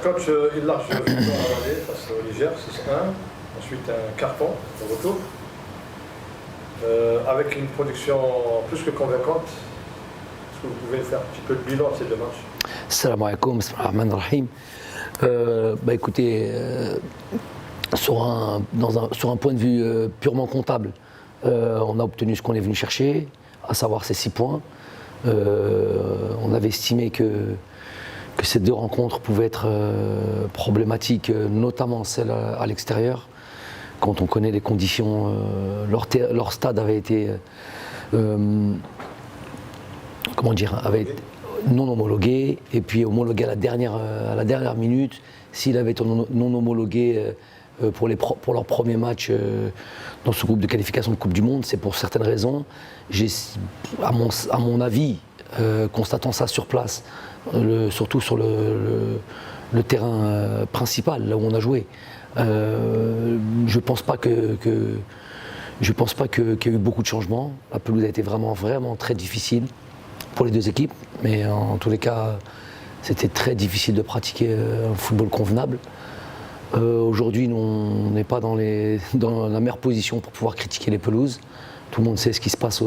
coach, il lâche le football à l'aller face au Niger, 6-1. Ensuite, un carton au retour. Avec une production plus que convaincante. Est-ce que vous pouvez faire un petit peu le bilan de ces deux matchs? Salam alaikum, bismillahir rahim. Écoutez, sur un point de vue purement comptable, on a obtenu ce qu'on est venu chercher, à savoir ces 6 points. On avait estimé que ces 2 rencontres pouvaient être problématiques, notamment celle à l'extérieur. Quand on connaît les conditions, leur stade avait été avait été non homologué, et puis homologué à la dernière minute. S'il avait été non homologué pour leur premier match dans ce groupe de qualification de Coupe du Monde, c'est pour certaines raisons. À mon avis, constatant ça sur place, surtout sur le terrain principal, là où on a joué, je ne pense pas qu'il y a eu beaucoup de changements. La pelouse a été vraiment très difficile pour les 2 équipes, mais en tous les cas, c'était très difficile de pratiquer un football convenable. Aujourd'hui, on n'est pas dans la meilleure position pour pouvoir critiquer les pelouses. Tout le monde sait ce qui se passe,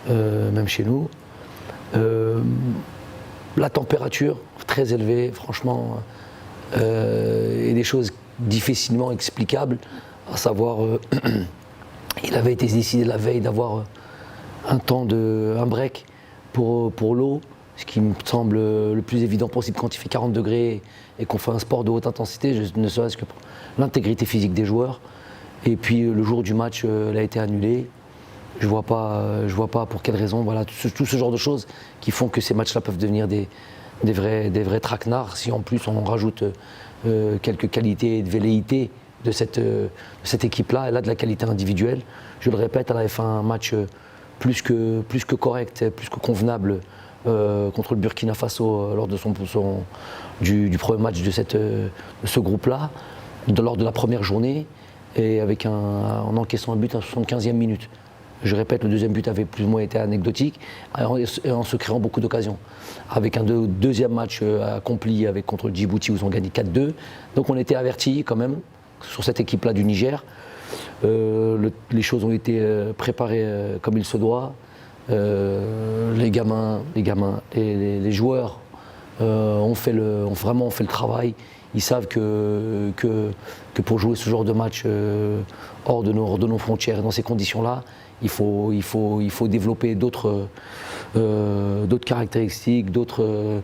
même chez nous. La température, très élevée, franchement, et des choses difficilement explicables, à savoir, il avait été décidé la veille d'avoir un break pour l'eau, ce qui me semble le plus évident possible quand il fait 40 degrés et qu'on fait un sport de haute intensité, ne serait-ce que pour l'intégrité physique des joueurs. Et puis le jour du match, elle a été annulée. Je vois pas pour quelle raison. Voilà, tout ce genre de choses qui font que ces matchs-là peuvent devenir des vrais traquenards. Si en plus on rajoute quelques qualités et de velléité de cette équipe-là, elle a de la qualité individuelle. Je le répète, elle avait fait un match plus que correct, plus que convenable contre le Burkina Faso lors de du premier match de ce groupe-là, lors de la première journée, et en encaissant un but à la 75e minute. Je répète, le deuxième but avait plus ou moins été anecdotique, et en se créant beaucoup d'occasions. Avec un deuxième match accompli contre le Djibouti où ils ont gagné 4-2. Donc on était avertis quand même sur cette équipe-là du Niger. Les choses ont été préparées comme il se doit. Les gamins et les joueurs ont vraiment fait le travail. Ils savent que pour jouer ce genre de match hors de nos frontières, dans ces conditions-là, il faut développer d'autres caractéristiques, d'autres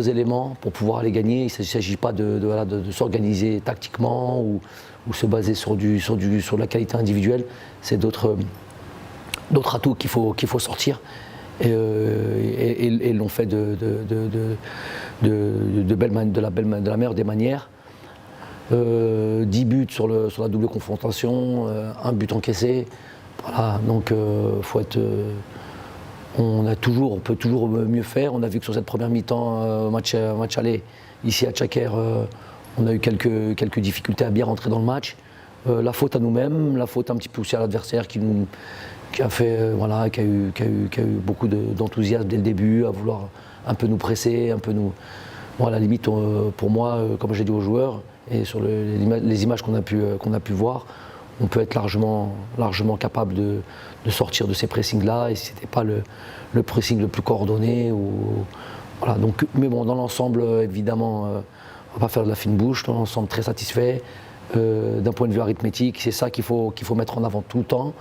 éléments pour pouvoir aller gagner. Il ne s'agit pas de s'organiser tactiquement ou se baser sur la qualité individuelle. C'est d'autres atouts qu'il faut sortir. Et l'ont fait de la meilleure des manières. 10 buts sur la double confrontation, 1 but encaissé. Voilà, donc on peut toujours mieux faire. On a vu que sur cette première mi-temps, match aller, ici à Tchaker, on a eu quelques difficultés à bien rentrer dans le match. La faute à nous-mêmes, la faute un petit peu aussi à l'adversaire qui a eu beaucoup d'enthousiasme dès le début, à vouloir un peu nous presser, à la limite, pour moi, comme j'ai dit aux joueurs, et sur les images qu'on a pu voir, on peut être largement capable de sortir de ces pressings-là, et si ce n'était pas le pressing le plus coordonné. Voilà, donc, mais bon, dans l'ensemble, évidemment, on ne va pas faire de la fine bouche, dans l'ensemble très satisfait. D'un point de vue arithmétique, c'est ça qu'il faut mettre en avant tout le temps.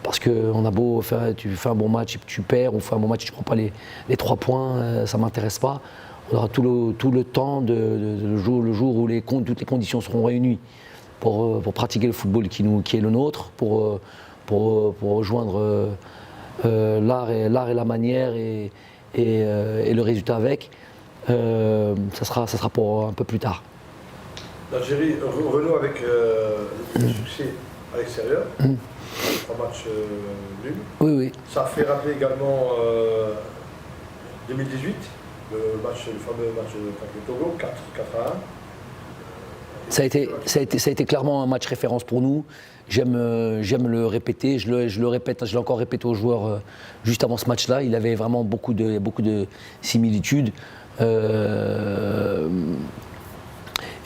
Parce qu'on a beau tu fais un bon match et tu perds, ou fais un bon match et tu ne prends pas les 3 points, ça ne m'intéresse pas. On aura tout le temps, le jour où toutes les conditions seront réunies pour pratiquer le football qui est le nôtre, pour rejoindre l'art et la manière et le résultat avec. Ça sera pour un peu plus tard. L'Algérie renoue avec le succès à l'extérieur. 3 matchs nuls. Oui. Ça fait rappeler également 2018, le fameux match contre le Togo, 4-1. Ça a été clairement un match référence pour nous. J'aime le répéter, je le répète, je l'ai encore répété aux joueurs juste avant ce match-là. Il avait vraiment beaucoup de similitudes.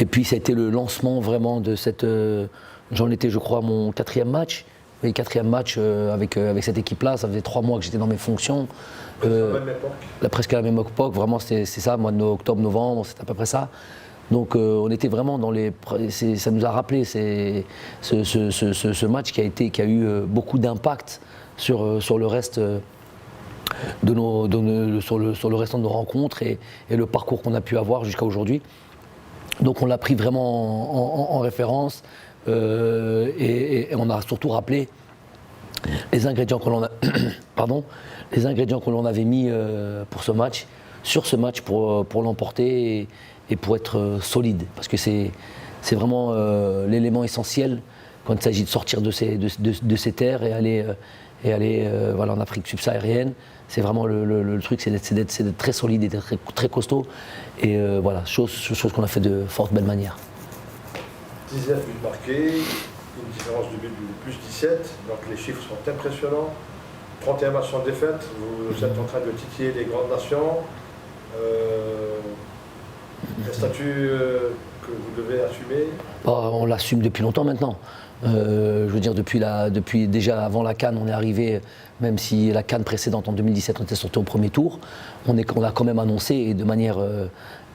Et puis ça a été le lancement vraiment de cette... j'en étais je crois à mon 4e match. Et 4e match avec cette équipe-là, ça faisait 3 mois que j'étais dans mes fonctions. À la même époque. Presque à la même époque, vraiment c'est ça, mois d'octobre, novembre, c'est à peu près ça. Donc on était vraiment dans les... Ça nous a rappelé ce match qui a eu beaucoup d'impact sur le reste sur le restant de nos rencontres et le parcours qu'on a pu avoir jusqu'à aujourd'hui. Donc on l'a pris vraiment en référence et on a surtout rappelé les ingrédients que l'on a, les ingrédients que l'on avait mis pour ce match, sur ce match pour l'emporter et pour être solide. Parce que c'est vraiment l'élément essentiel quand il s'agit de sortir de ces terres et aller voilà, en Afrique subsaharienne. C'est vraiment le truc, c'est d'être très solide et d'être très costaud. Et voilà, chose qu'on a fait de fort belle manière. 19 buts marqués, une différence de but de plus 17, donc les chiffres sont impressionnants. 31 matchs sans défaite, vous êtes en train de titiller les grandes nations. Un statut que vous devez assumer. On l'assume depuis longtemps maintenant. Je veux dire, depuis déjà avant la CAN, on est arrivé, même si la CAN précédente en 2017, on était sorti au premier tour, on a quand même annoncé, et de manière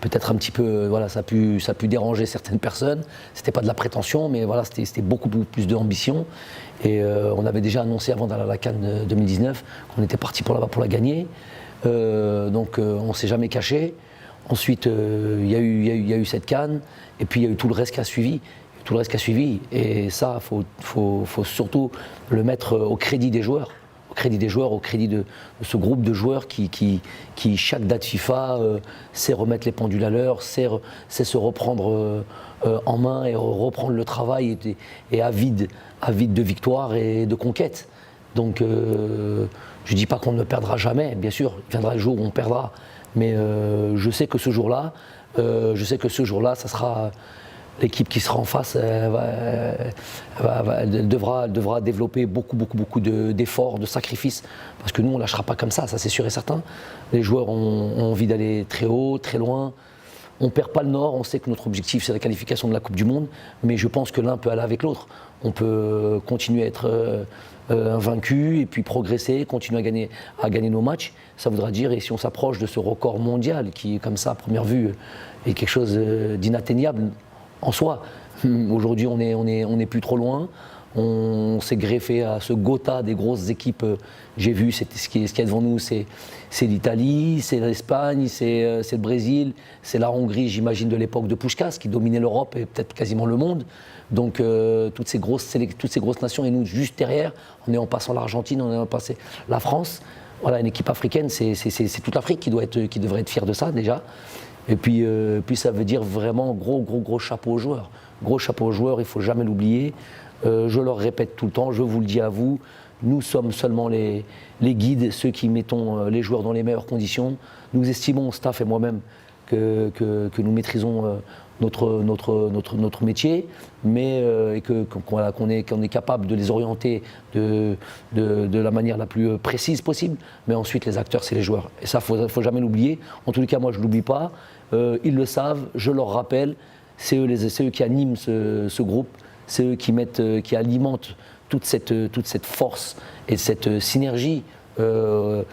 peut-être un petit peu, voilà, ça a pu déranger certaines personnes. C'était pas de la prétention, mais voilà, c'était beaucoup plus d'ambition. Et on avait déjà annoncé avant d'aller à la CAN 2019 qu'on était parti pour là-bas pour la gagner. Donc on s'est jamais caché. Ensuite, il y a eu cette CAN, et puis il y a eu tout le reste qui a suivi. Et ça, faut surtout le mettre au crédit des joueurs, au crédit de ce groupe de joueurs qui chaque date FIFA, sait remettre les pendules à l'heure, sait se reprendre en main et reprendre le travail et avide de victoire et de conquête. Donc, je ne dis pas qu'on ne perdra jamais, bien sûr, il viendra le jour où on perdra, mais je sais que ce jour-là, ça sera... L'équipe qui sera en face devra développer beaucoup d'efforts, de sacrifices, parce que nous, on ne lâchera pas comme ça c'est sûr et certain. Les joueurs ont envie d'aller très haut, très loin. On ne perd pas le Nord, on sait que notre objectif, c'est la qualification de la Coupe du Monde, mais je pense que l'un peut aller avec l'autre. On peut continuer à être invaincu et puis progresser, continuer à gagner nos matchs. Ça voudra dire, et si on s'approche de ce record mondial, qui, comme ça, à première vue, est quelque chose d'inatteignable, en soi, aujourd'hui on est plus trop loin. On s'est greffé à ce Gotha des grosses équipes. J'ai vu, ce qu'il y a devant nous, c'est l'Italie, c'est l'Espagne, c'est le Brésil, c'est la Hongrie, j'imagine, de l'époque de Puskás, qui dominait l'Europe et peut-être quasiment le monde. Donc toutes ces grosses nations, et nous juste derrière, en passant l'Argentine, en passé la France. Voilà, une équipe africaine, c'est toute l'Afrique qui devrait être fière de ça déjà. Et puis ça veut dire vraiment gros chapeau aux joueurs. Gros chapeau aux joueurs, il ne faut jamais l'oublier. Je leur répète tout le temps, je vous le dis à vous, nous sommes seulement les guides, ceux qui mettons les joueurs dans les meilleures conditions. Nous estimons, staff et moi-même, que nous maîtrisons notre métier, mais qu'on est capable de les orienter de la manière la plus précise possible. Mais ensuite, les acteurs, c'est les joueurs. Et ça, faut jamais l'oublier. En tous les cas, moi, je ne l'oublie pas. Ils le savent, je leur rappelle. C'est eux qui animent ce groupe. C'est eux qui alimentent toute cette force et cette synergie dans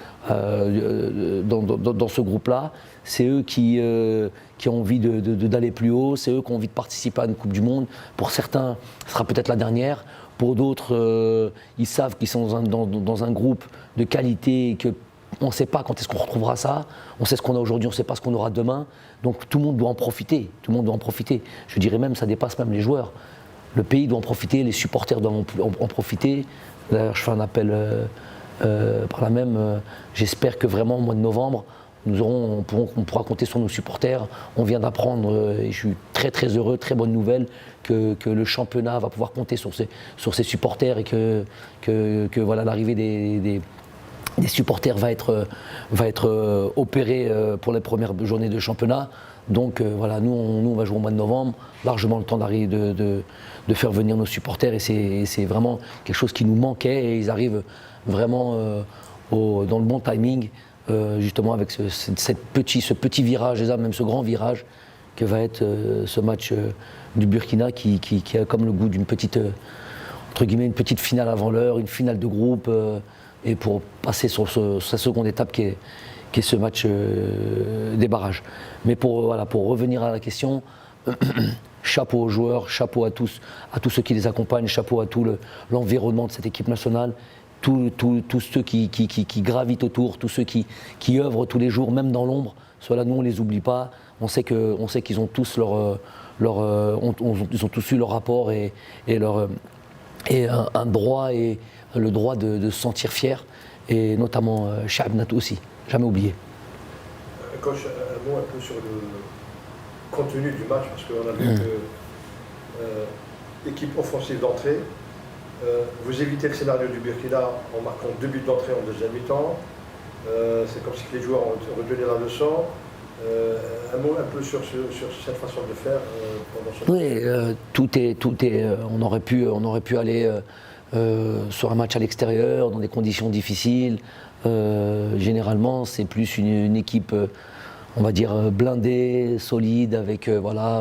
ce groupe-là. C'est eux qui ont envie d'aller plus haut, c'est eux qui ont envie de participer à une Coupe du Monde. Pour certains, ce sera peut-être la dernière. Pour d'autres, ils savent qu'ils sont dans un groupe de qualité et qu'on ne sait pas quand est-ce qu'on retrouvera ça. On sait ce qu'on a aujourd'hui, on ne sait pas ce qu'on aura demain. Donc tout le monde doit en profiter. Je dirais même, ça dépasse même les joueurs. Le pays doit en profiter, les supporters doivent en profiter. D'ailleurs, je fais un appel par là même. J'espère que vraiment au mois de novembre, on pourra compter sur nos supporters. On vient d'apprendre, et je suis très heureux, très bonne nouvelle, que le championnat va pouvoir compter sur ses supporters et que voilà, l'arrivée des supporters va être opérée pour les premières journées de championnat. Donc voilà, nous on va jouer au mois de novembre, largement le temps d'arriver de faire venir nos supporters, et c'est vraiment quelque chose qui nous manquait, et ils arrivent vraiment dans le bon timing. justement avec ce petit virage, même ce grand virage que va être ce match du Burkina qui a comme le goût d'une petite, entre guillemets, une petite finale avant l'heure, une finale de groupe, et pour passer sur sa seconde étape qui est ce match des barrages. Mais pour revenir à la question, chapeau aux joueurs, chapeau à tous ceux qui les accompagnent, chapeau à tout l'environnement de cette équipe nationale, tous ceux qui gravitent autour, tous ceux qui œuvrent tous les jours, même dans l'ombre. Ceux-là, nous, on ne les oublie pas. On sait qu'ils ont tous ils ont tous eu leur rapport et un droit et le droit de se sentir fier, et notamment Cha'abnat aussi, jamais oublié. Coach, un mot un peu sur le contenu du match, parce qu'on a vu que équipe offensive d'entrée, vous évitez le scénario du Burkina en marquant 2 buts d'entrée en deuxième mi-temps. C'est comme si les joueurs ont retenu la leçon. Un mot un peu sur cette façon de faire pendant ce match. Oui, tout est. On aurait pu aller sur un match à l'extérieur, dans des conditions difficiles. Généralement, c'est plus une équipe, on va dire, blindée, solide, avec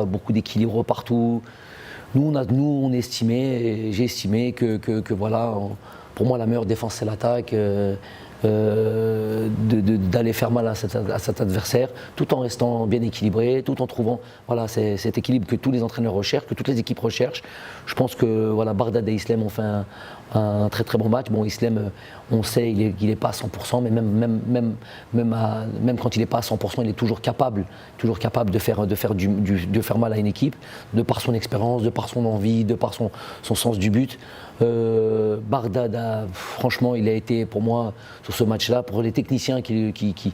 beaucoup d'équilibre partout. Nous, on estimait, et j'ai estimé que voilà, pour moi, la meilleure défense, c'est l'attaque. D'aller faire mal à cet adversaire, tout en restant bien équilibré, tout en trouvant cet équilibre que tous les entraîneurs recherchent, que toutes les équipes recherchent. Je pense que Bardad et Islem ont fait un très très bon match. Bon, Islem, on sait, il n'est pas à 100%, mais même quand il n'est pas à 100%, il est toujours capable de faire mal à une équipe, de par son expérience, de par son envie, de par son sens du but. Bardad, franchement, il a été pour moi sur ce match-là, pour les techniciens qui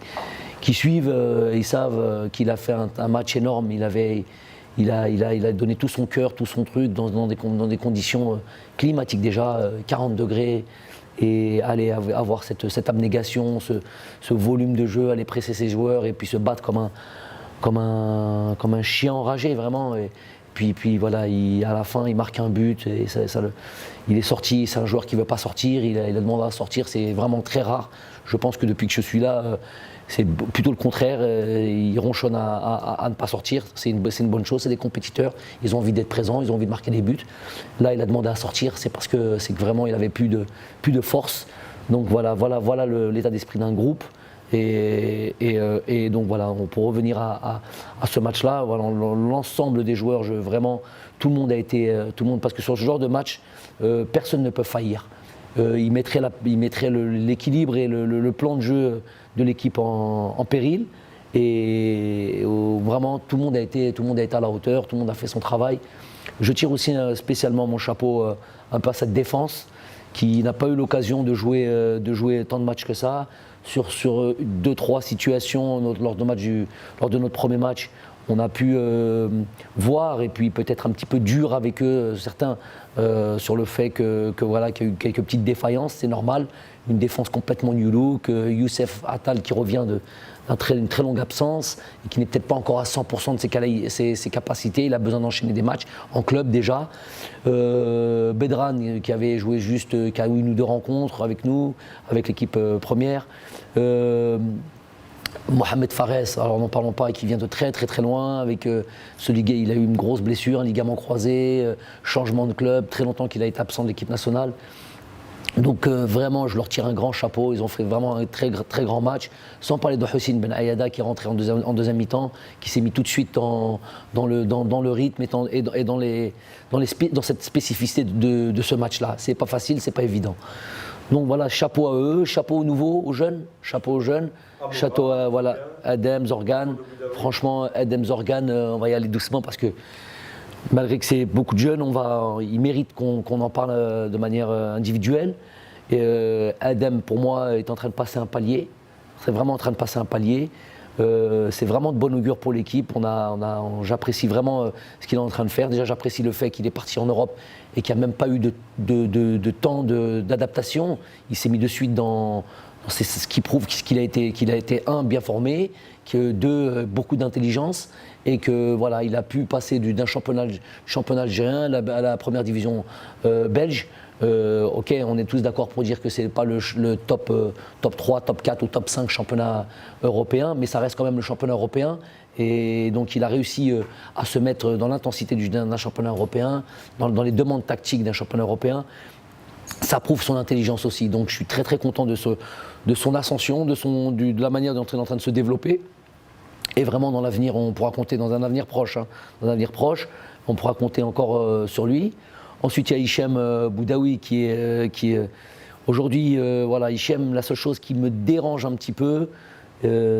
suivent, ils savent qu'il a fait un match énorme. Il a donné tout son cœur, tout son truc dans des conditions climatiques déjà, 40 degrés, et aller avoir cette abnégation, ce volume de jeu, aller presser ses joueurs et puis se battre comme un chien enragé vraiment. Et puis voilà, à la fin, il marque un but et il est sorti. C'est un joueur qui ne veut pas sortir, il a demandé à sortir, c'est vraiment très rare. Je pense que depuis que je suis là, c'est plutôt le contraire. Ils ronchonnent à ne pas sortir. C'est une bonne chose, c'est des compétiteurs. Ils ont envie d'être présents, ils ont envie de marquer des buts. Là, il a demandé à sortir, c'est parce que vraiment il n'avait plus de force. Donc voilà l'état d'esprit d'un groupe. Et donc voilà, pour revenir à ce match-là, l'ensemble des joueurs, vraiment, tout le monde, parce que sur ce genre de match, personne ne peut faillir. Il mettrait l'équilibre et le plan de jeu de l'équipe en péril. Et vraiment, tout le monde a été à la hauteur, tout le monde a fait son travail. Je tire aussi spécialement mon chapeau un peu à cette défense qui n'a pas eu l'occasion de jouer tant de matchs que ça. Sur 2-3 situations lors de notre premier match, on a pu voir et puis peut-être un petit peu dur avec eux, certains, sur le fait qu'il y a eu quelques petites défaillances, c'est normal. Une défense complètement new look, Youssef Attal qui revient d'une très longue absence et qui n'est peut-être pas encore à 100% de ses capacités. Il a besoin d'enchaîner des matchs en club déjà. Bedran qui avait joué qui a eu 1 ou 2 rencontres avec nous, avec l'équipe première. Mohamed Fares, alors n'en parlons pas, qui vient de très très très loin. Avec il a eu une grosse blessure, un ligament croisé, changement de club, très longtemps qu'il a été absent de l'équipe nationale. Donc vraiment, je leur tire un grand chapeau. Ils ont fait vraiment un très très grand match. Sans parler de Houssine Ben Ayada qui est rentré en deuxième mi-temps, qui s'est mis tout de suite dans le rythme et dans cette spécificité de ce match-là. C'est pas facile, c'est pas évident. Donc voilà, chapeau à eux, chapeau aux nouveaux, aux jeunes, chapeau aux jeunes, chapeau à Adem, Zorgan. Franchement, Adem, Zorgan, on va y aller doucement parce que malgré que c'est beaucoup de jeunes, ils méritent qu'on en parle de manière individuelle. Et Adem, pour moi, est en train de passer un palier. C'est vraiment en train de passer un palier. C'est vraiment de bon augure pour l'équipe. J'apprécie vraiment ce qu'il est en train de faire. Déjà, j'apprécie le fait qu'il est parti en Europe et qu'il n'y a même pas eu de temps d'adaptation. Il s'est mis de suite c'est ce qui prouve qu'il a été un, bien formé, que deux, beaucoup d'intelligence, et que il a pu passer d'un championnat algérien à la première division belge Ok, on est tous d'accord pour dire que ce n'est pas le top 3, top 4 ou top 5 championnat européen, mais ça reste quand même le championnat européen. Et donc il a réussi à se mettre dans l'intensité d'un championnat européen, dans les demandes tactiques d'un championnat européen. Ça prouve son intelligence aussi. Donc je suis très très content de son ascension, de la manière dont il est en train de se développer. Et vraiment dans l'avenir, on pourra compter dans un avenir proche. Dans un avenir proche, on pourra compter encore sur lui. Ensuite, il y a Hichem Boudaoui qui est aujourd'hui, voilà, Hichem, la seule chose qui me dérange un petit peu,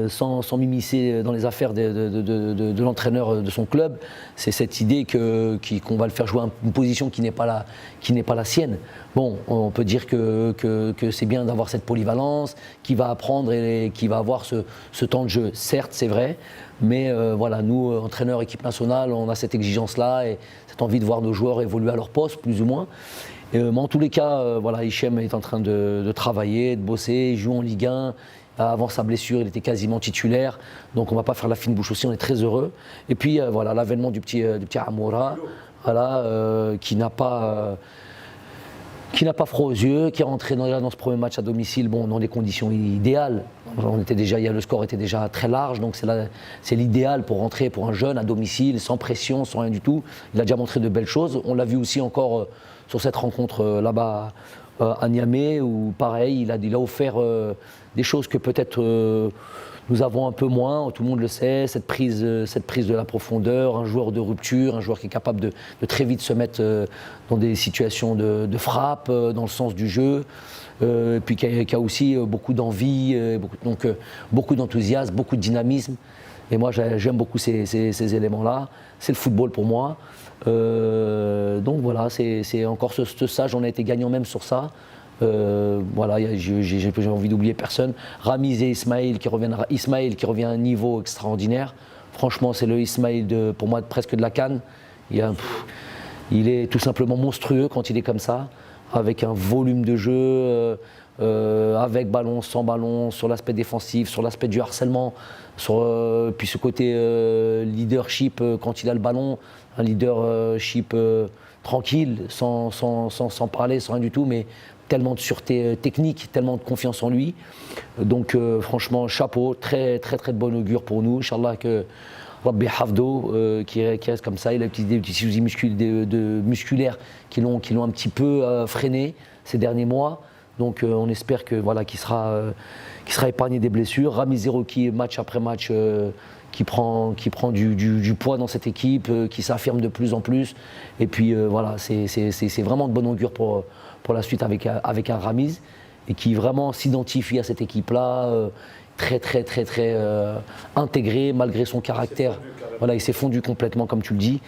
sans m'immiscer dans les affaires de l'entraîneur de son club, c'est cette idée qu'on va le faire jouer une position qui n'est pas la sienne. Bon, on peut dire que c'est bien d'avoir cette polyvalence, qui va apprendre et qui va avoir ce temps de jeu. Certes, c'est vrai, mais voilà, nous, entraîneurs, équipe nationale, on a cette exigence-là et cette envie de voir nos joueurs évoluer à leur poste, plus ou moins. Mais en tous les cas, voilà, Hichem est en train de travailler, de bosser, il joue en Ligue 1. Avant sa blessure, il était quasiment titulaire, donc on ne va pas faire la fine bouche aussi, on est très heureux. Et puis voilà, l'avènement du petit Amoura, voilà, qui n'a pas froid aux yeux, qui est rentré dans ce premier match à domicile, bon, dans des conditions idéales. Le score était déjà très large, donc c'est l'idéal pour rentrer pour un jeune à domicile, sans pression, sans rien du tout. Il a déjà montré de belles choses. On l'a vu aussi encore sur cette rencontre là-bas à Niamey, où pareil, il a offert des choses que peut-être nous avons un peu moins, tout le monde le sait, cette prise de la profondeur, un joueur de rupture, un joueur qui est capable de très vite se mettre dans des situations de frappe, dans le sens du jeu, et puis qui a aussi beaucoup d'envie, beaucoup d'enthousiasme, beaucoup de dynamisme. Et moi, j'aime beaucoup ces éléments-là. C'est le football pour moi. Donc voilà, c'est encore ce stage, on a été gagnant même sur ça. Voilà, j'ai envie d'oublier personne. Ramiz et Ismaël qui revient à un niveau extraordinaire. Franchement, c'est le Ismaël pour moi presque de la CAN. Il est tout simplement monstrueux quand il est comme ça, avec un volume de jeu, avec ballon, sans ballon, sur l'aspect défensif, sur l'aspect du harcèlement, puis ce côté leadership quand il a le ballon, un leadership tranquille, sans parler, sans rien du tout, mais tellement de sûreté technique, tellement de confiance en lui. Donc franchement, chapeau, très très très de bon augure pour nous. Inch'Allah que Rabbi Hafdo qui reste comme ça. Il a des petits soucis musculaires qui l'ont un petit peu freiné ces derniers mois. Donc on espère que voilà qu'il sera épargné des blessures. Rami Zerouki, match après match, qui prend du poids dans cette équipe, qui s'affirme de plus en plus. Et puis voilà, c'est vraiment de bon augure pour la suite avec un Ramiz, et qui vraiment s'identifie à cette équipe-là, très très très très intégré malgré son caractère. Voilà, il s'est fondu complètement comme tu le dis,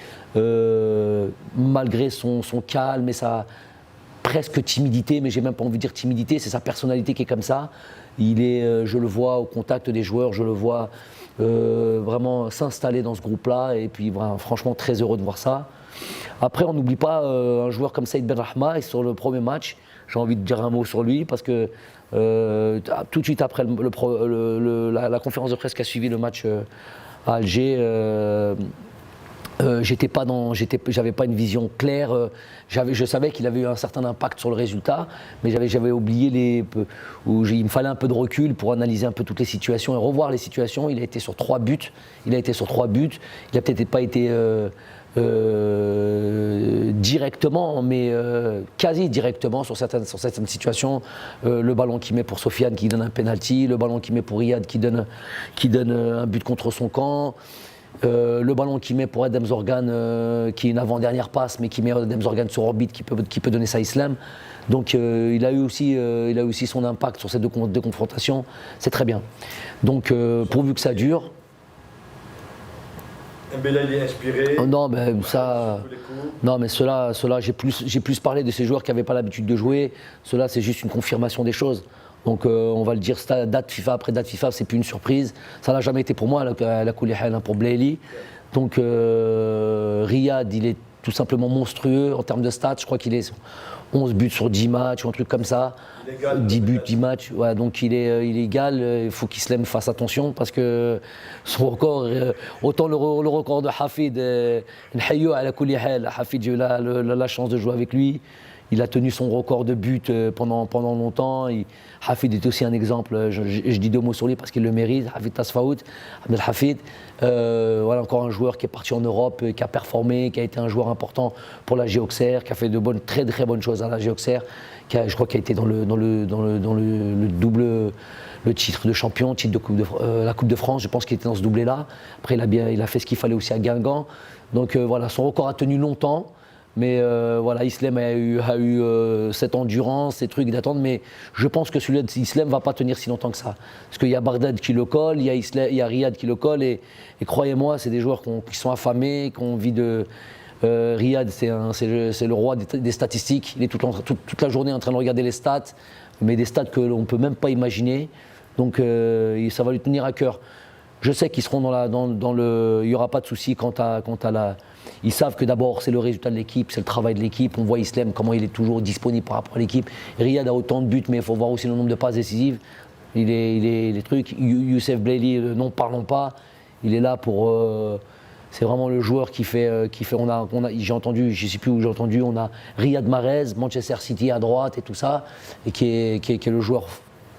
malgré son calme et sa presque timidité, mais j'ai même pas envie de dire timidité, c'est sa personnalité qui est comme ça. Je le vois au contact des joueurs, je le vois vraiment s'installer dans ce groupe-là, et puis voilà, franchement très heureux de voir ça. Après, on n'oublie pas un joueur comme Saïd Benrahma, et sur le premier match, j'ai envie de dire un mot sur lui, parce que tout de suite après la conférence de presse qui a suivi le match à Alger, j'avais pas une vision claire. Je savais qu'il avait eu un certain impact sur le résultat, mais j'avais oublié il me fallait un peu de recul pour analyser un peu toutes les situations et revoir les situations. Il a été sur 3 buts. Il a peut-être pas été directement, mais quasi directement sur certaines situations. Le ballon qu'il met pour Sofiane qui donne un penalty, le ballon qu'il met pour Riyad qui donne un but contre son camp. Le ballon qu'il met pour Adem Zorgan, qui est une avant-dernière passe, mais qui met Adem Zorgan sur orbite, qui peut donner ça à Islam. Donc il a eu aussi son impact sur ces deux confrontations. C'est très bien. Donc pourvu que ça dure. Belali inspiré. Non, mais ça. Non, mais cela j'ai plus parlé de ces joueurs qui n'avaient pas l'habitude de jouer. Cela, c'est juste une confirmation des choses. Donc on va le dire, date FIFA après date FIFA, c'est plus une surprise. Ça n'a jamais été pour moi, la Koulibaly pour Belali. Donc Riyad, il est tout simplement monstrueux en termes de stats. Je crois qu'il est 11 buts sur 10 matchs ou un truc comme ça. 10 buts, 10 matchs. Ouais, donc il est égal. Il faut qu'Islam fasse attention parce que son record, autant le record de Hafid, Hafid, j'ai eu la chance de jouer avec lui. il a tenu son record de buts pendant longtemps. Hafid est aussi un exemple, je dis deux mots sur lui parce qu'il le mérite. Hafid Tasfaout, Abdel Hafid, voilà encore un joueur qui est parti en Europe, qui a performé, qui a été un joueur important pour la Auxerre, qui a fait de très très bonnes choses à la Auxerre, je crois qu'il a été dans le double, le titre de champion, titre de la Coupe de France, je pense qu'il était dans ce doublé-là. Après il a fait ce qu'il fallait aussi à Guingamp. Donc voilà, son record a tenu longtemps. Mais voilà, Islem a eu cette endurance, ces trucs d'attendre, mais je pense que celui d'Islem ne va pas tenir si longtemps que ça. Parce qu'il y a Bardad qui le colle, il y a Riyad qui le colle, et croyez-moi, c'est des joueurs qui sont affamés, qui ont envie de... Riyad, c'est le roi des statistiques, il est toute la journée en train de regarder les stats, mais des stats que l'on ne peut même pas imaginer, donc ça va lui tenir à cœur. Je sais qu'ils seront il n'y aura pas de souci quant à la... Ils savent que d'abord c'est le résultat de l'équipe, c'est le travail de l'équipe. On voit Islem comment il est toujours disponible par rapport à l'équipe. Riyad a autant de buts, mais il faut voir aussi le nombre de passes décisives. Les trucs. Youssef Blaili, non parlons pas. Il est là pour. C'est vraiment le joueur qui fait. J'ai entendu, je ne sais plus où j'ai entendu. On a Riyad Mahrez, Manchester City à droite et tout ça, et qui est le joueur.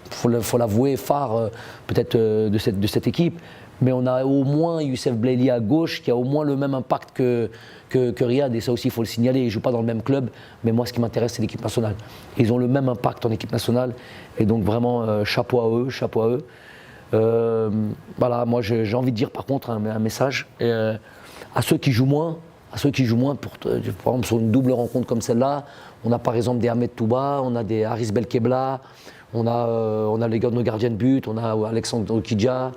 Faut l'avouer, phare peut-être de cette équipe. Mais on a au moins Youssef Blaili à gauche qui a au moins le même impact que Riyad, et ça aussi il faut le signaler. Ils ne jouent pas dans le même club, mais moi ce qui m'intéresse c'est l'équipe nationale. Ils ont le même impact en équipe nationale, et donc vraiment chapeau à eux, chapeau à eux. Voilà, moi j'ai envie de dire par contre un message à ceux qui jouent moins. Par exemple sur une double rencontre comme celle-là, on a par exemple des Ahmed Touba, on a des Haris Belkebla, on a les gars de nos gardiens de but, on a Alexandre Okidja,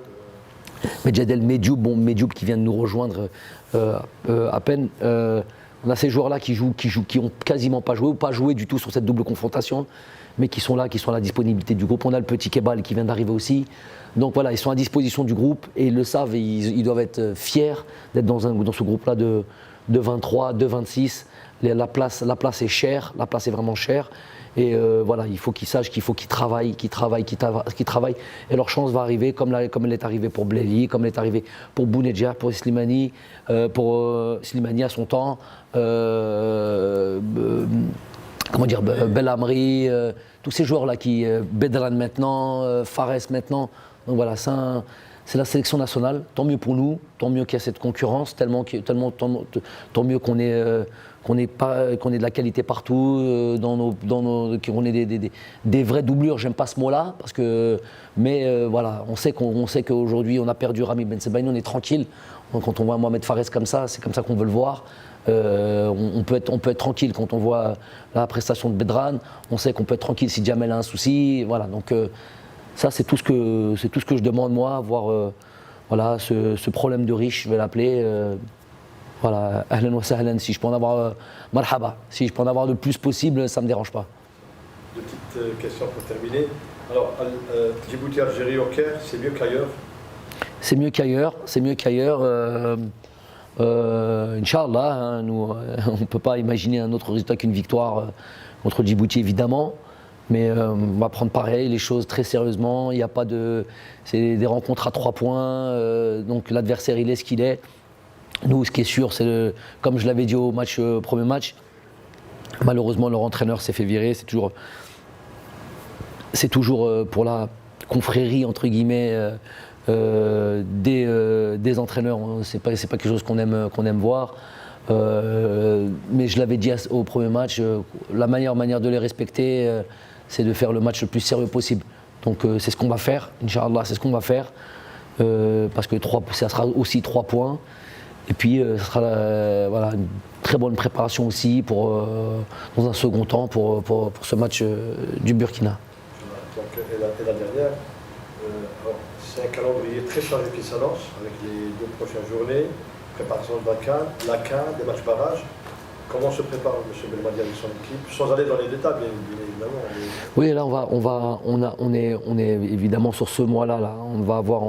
Medjadel Medjoub qui vient de nous rejoindre à peine. On a ces joueurs-là qui ont quasiment pas joué ou pas joué du tout sur cette double confrontation, mais qui sont là, qui sont à la disponibilité du groupe. On a le petit Kebal qui vient d'arriver aussi. Donc voilà, ils sont à disposition du groupe et ils le savent, et ils doivent être fiers d'être dans ce groupe-là de 23, de 26. La place est chère, la place est vraiment chère. Et voilà, il faut qu'ils sachent qu'il faut qu'ils travaillent. Et leur chance va arriver comme elle est arrivée pour Blaili, comme elle est arrivée pour Bounedjah, pour Slimani, Slimani à son temps, Belhamri, tous ces joueurs-là Bedran maintenant, Fares maintenant. Donc voilà, c'est la sélection nationale. Tant mieux pour nous, tant mieux qu'il y a cette concurrence, tant mieux qu'on ait de la qualité partout, qu'on ait des vraies doublures. J'aime pas ce mot-là, mais voilà, on sait qu'aujourd'hui on a perdu Rami Ben Sebaini, on est tranquille. Quand on voit Mohamed Fares comme ça, c'est comme ça qu'on veut le voir. On peut être tranquille quand on voit la prestation de Bedran. On sait qu'on peut être tranquille si Jamel a un souci. Voilà, donc ça c'est tout ce que je demande moi, voir voilà ce problème de riche, je vais l'appeler. Voilà, ahlan wa sahlan, si je peux en avoir marhaba, si je peux en avoir le plus possible, ça ne me dérange pas. Deux petites questions pour terminer. Alors, Djibouti, Algérie, au Caire, c'est mieux qu'ailleurs? C'est mieux qu'ailleurs. Inch'Allah, hein, nous, on ne peut pas imaginer un autre résultat qu'une victoire contre Djibouti, évidemment. Mais on va prendre pareil, les choses très sérieusement. Il n'y a pas de. C'est des rencontres à 3 points, donc l'adversaire, il est ce qu'il est. Nous, ce qui est sûr, c'est comme je l'avais dit au premier match, malheureusement, leur entraîneur s'est fait virer. C'est toujours pour la confrérie, entre guillemets, des entraîneurs. C'est pas quelque chose qu'on aime voir. Mais je l'avais dit au premier match, la meilleure manière de les respecter, c'est de faire le match le plus sérieux possible. Donc c'est ce qu'on va faire, Inch'Allah, c'est ce qu'on va faire. Parce que ça sera aussi 3 points. Et puis, ce sera une très bonne préparation aussi dans un second temps pour ce match du Burkina. Donc, et la dernière, c'est un calendrier très chargé qui s'annonce avec les 2 prochaines journées, préparation de la CAN, des matchs barrages. Comment se prépare M. Belmadi avec son équipe, sans aller dans les détails, bien évidemment. Oui, là, on est évidemment sur ce mois-là. Là. On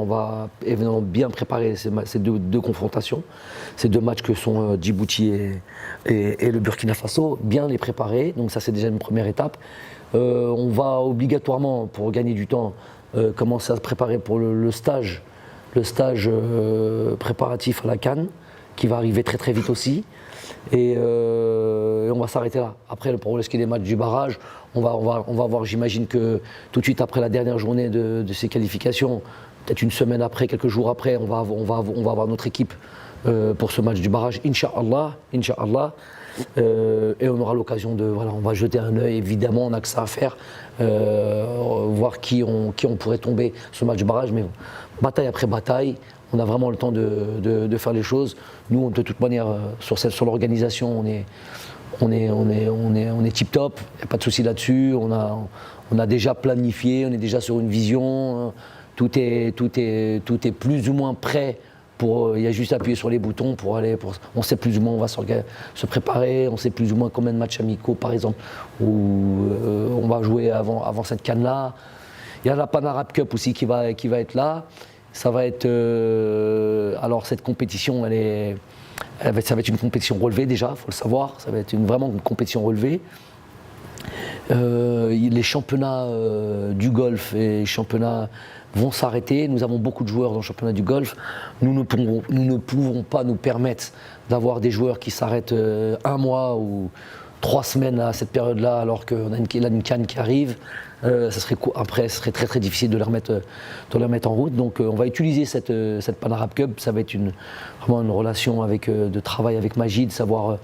va évidemment bien préparer ces deux confrontations, ces 2 matchs que sont Djibouti et le Burkina Faso, bien les préparer. Donc ça, c'est déjà une première étape. On va obligatoirement, pour gagner du temps, commencer à se préparer pour le stage préparatif à la CAN, qui va arriver très très vite aussi. Et on va s'arrêter là. Après, pour ce qui est des matchs du barrage, on va voir, j'imagine que tout de suite après la dernière journée de ces qualifications, peut-être une semaine après, quelques jours après, on va avoir notre équipe pour ce match du barrage, Inch'Allah. Et on aura l'occasion on va jeter un œil, évidemment, on n'a que ça à faire, voir qui on pourrait tomber sur le match du barrage, mais bataille après bataille, on a vraiment le temps de faire les choses. Nous, de toute manière, sur l'organisation, on est tip top, il n'y a pas de souci là-dessus, on a déjà planifié, on est déjà sur une vision, tout est plus ou moins prêt. Il y a juste à appuyer sur les boutons on sait plus ou moins où on va se préparer, on sait plus ou moins combien de matchs amicaux par exemple où on va jouer avant cette canne-là. Il y a la Pan Arab Cup aussi qui va être là. Ça va être alors cette compétition, ça va être une compétition relevée déjà, il faut le savoir. Ça va être vraiment une compétition relevée. Les championnats du golf et les championnats vont s'arrêter. Nous avons beaucoup de joueurs dans le championnat du golf. Nous ne pouvons pas nous permettre d'avoir des joueurs qui s'arrêtent un mois ou 3 semaines à cette période-là, alors qu'on a une canne qui arrive. Après, ce serait très très difficile de les remettre en route. Donc on va utiliser cette Pan Arab Cup. Ça va être vraiment une relation de travail avec Majid, savoir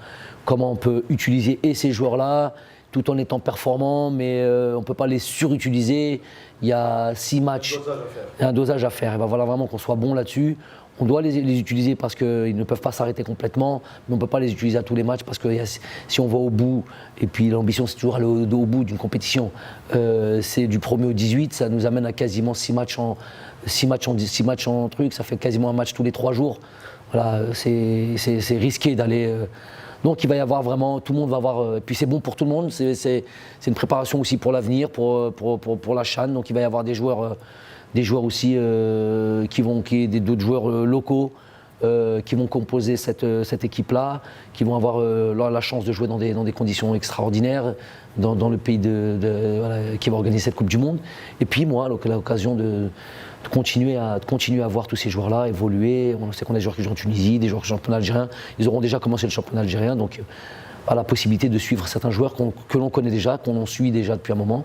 comment on peut utiliser ces joueurs-là, tout en étant performants, mais on ne peut pas les surutiliser. Il y a 6 matchs, il y a un dosage à faire. Et ben voilà vraiment qu'on soit bon là-dessus. On doit les utiliser parce qu'ils ne peuvent pas s'arrêter complètement, mais on ne peut pas les utiliser à tous les matchs parce que si on va au bout, et puis l'ambition c'est toujours aller au bout d'une compétition, c'est du 1er au 18, ça nous amène à quasiment 6 matchs en truc, ça fait quasiment un match tous les 3 jours. Voilà, c'est risqué d'aller. Donc il va y avoir vraiment, tout le monde va avoir, puis c'est bon pour tout le monde, c'est une préparation aussi pour l'avenir, pour la CHAN, donc il va y avoir des joueurs aussi d'autres joueurs locaux qui vont composer cette équipe-là, qui vont avoir la chance de jouer dans des conditions extraordinaires dans le pays qui va organiser cette Coupe du Monde. Et puis moi, l'occasion de continuer à voir tous ces joueurs-là évoluer. On sait qu'on a des joueurs qui jouent en Tunisie, des joueurs qui jouent en championnat algérien. Ils auront déjà commencé le championnat algérien, donc la possibilité de suivre certains joueurs que l'on connaît déjà, qu'on en suit déjà depuis un moment.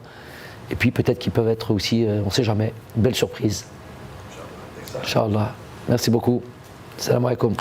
Et puis peut-être qu'ils peuvent être aussi, on ne sait jamais, une belle surprise. Inch'Allah. Merci beaucoup. Salam alaikum.